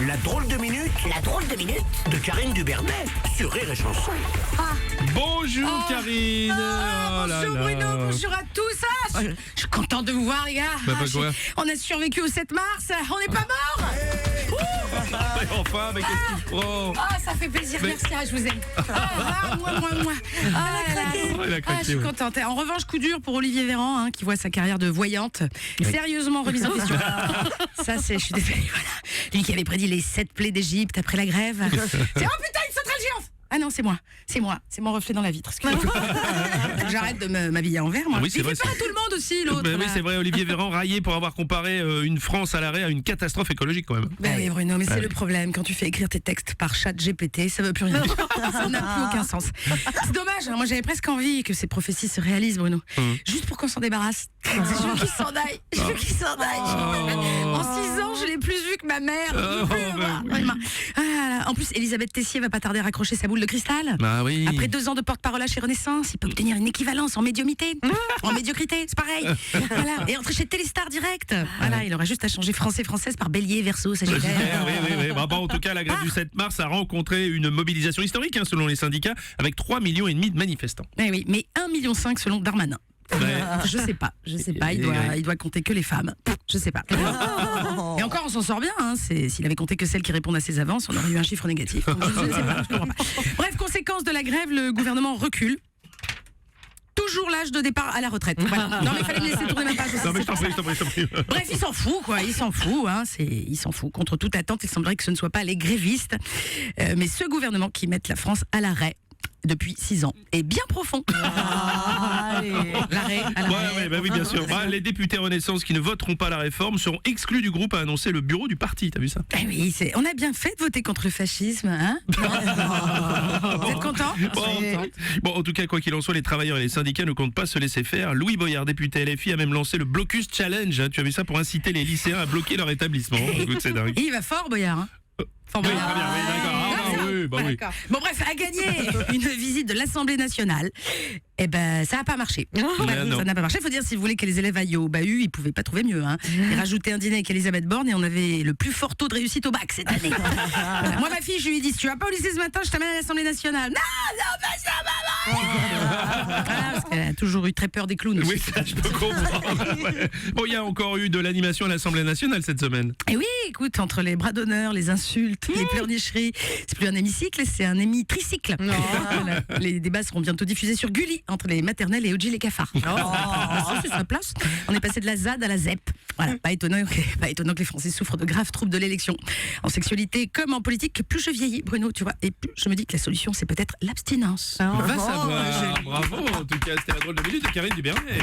La drôle de minute de Karine Dubernet sur Rire et Chanson. Bonjour Karine. Oh là Bonjour là. Bruno, bonjour à tous. Je suis contente de vous voir les gars. Bah, pas quoi. On a survécu au 7 mars, on n'est pas morts. Enfin, mais qu'est-ce qu'il prend? Ça fait plaisir, Mais- merci, je vous aime. Moi. Elle a craqué, Je suis ouais. contente. En revanche, coup dur pour Olivier Véran, qui voit sa carrière de voyante sérieusement remise en question. Je suis désolée, voilà. Lui qui avait prédit les 7 plaies d'Égypte après la grève. C'est oh putain, une centrale géante. Ah non, c'est moi, c'est mon reflet dans la vitre. Excusez-moi. J'arrête de m'habiller en vert, moi. Oui, c'est Il vrai, fait pas à tout le monde aussi, l'autre. Ben oui, là. c'est vrai, Olivier Véran raillé pour avoir comparé une France à l'arrêt à une catastrophe écologique quand même. Ben oui, Bruno, mais c'est le problème. Quand tu fais écrire tes textes par chat GPT, ça veut plus rien dire. Ça n'a plus aucun sens. C'est dommage, hein. Moi j'avais presque envie que ces prophéties se réalisent, Bruno. Juste pour qu'on s'en débarrasse. Je veux qu'il s'en aille. Je veux qu'il s'en aille. En 6 ans, je l'ai plus vu que ma mère. Je veux plus le voir. Vraiment. Ah, en plus, Elisabeth Tessier va pas tarder à raccrocher sa boule de cristal. Bah oui. Après 2 ans de porte-parole chez Renaissance, il peut obtenir une équivalence en médiumité. En médiocrité, c'est pareil. Voilà. Et entrer chez Téléstar direct. Voilà, il aura juste à changer française par Bélier, Verseau, Sagittaire. Oui. Bah, en tout cas, la grève du 7 mars a rencontré une mobilisation historique, selon les syndicats, avec 3,5 millions de manifestants. Oui, mais 1,5 million selon Darmanin. Ouais. Je sais pas. Il doit compter que les femmes. Je sais pas. Et encore, on s'en sort bien. S'il avait compté que celles qui répondent à ses avances, on aurait eu un chiffre négatif. Donc, je ne sais pas, je comprends pas. Bref, conséquence de la grève, le gouvernement recule. Toujours l'âge de départ à la retraite. Voilà. Non, mais il fallait me laisser tourner ma page. Non, mais je t'en prie. Bref, il s'en fout, quoi. Il s'en fout. Il s'en fout. Contre toute attente, il semblerait que ce ne soit pas les grévistes, mais ce gouvernement qui met la France à l'arrêt depuis 6 ans est bien profond. L'arrêt, à l'arrêt. Oui, bien sûr. Bah, les députés Renaissance qui ne voteront pas la réforme seront exclus du groupe, a annoncé le bureau du parti. T'as vu ça? Eh oui, on a bien fait de voter contre le fascisme, hein. Vous êtes contents? Bon, en tout cas, quoi qu'il en soit, les travailleurs et les syndicats ne comptent pas se laisser faire. Louis Boyard, député LFI, a même lancé le Blocus Challenge. Hein. Tu as vu ça pour inciter les lycéens à bloquer leur établissement. Écoute, c'est dingue. Il va fort, Boyard. Hein. Fort Oui, Boyard. très bien, oui, d'accord. Oui. D'accord. Bon, bref, à gagner une visite de l'Assemblée nationale. Eh ben, ça n'a pas marché. Voilà, non. Ça n'a pas marché. Il faut dire, si vous voulez que les élèves aillent au bahut, ils pouvaient pas trouver mieux. Ils rajoutaient un dîner avec Elisabeth Borne et on avait le plus fort taux de réussite au bac cette année. Voilà. Moi, ma fille, je lui ai dit, si tu vas pas au lycée ce matin, je t'amène à l'Assemblée nationale. Non, pas ça, maman. Voilà, parce qu'elle a toujours eu très peur des clowns aussi. Oui, ça, je peux comprendre. Ouais. Bon, il y a encore eu de l'animation à l'Assemblée nationale cette semaine. Et oui, écoute, entre les bras d'honneur, les insultes, les pleurnicheries, c'est plus un hémicycle, c'est un hémitricycle. Voilà. Les débats seront bientôt diffusés sur Gulli, entre les maternelles et Odile les cafards. Ça, c'est sa place. On est passé de la ZAD à la ZEP. Voilà, pas étonnant que les Français souffrent de graves troubles de l'élection. En sexualité comme en politique, plus je vieillis, Bruno, tu vois, et plus je me dis que la solution, c'est peut-être l'abstinence. Va savoir. Bravo. En tout cas, c'était la drôle de minute de Karine Dubernet.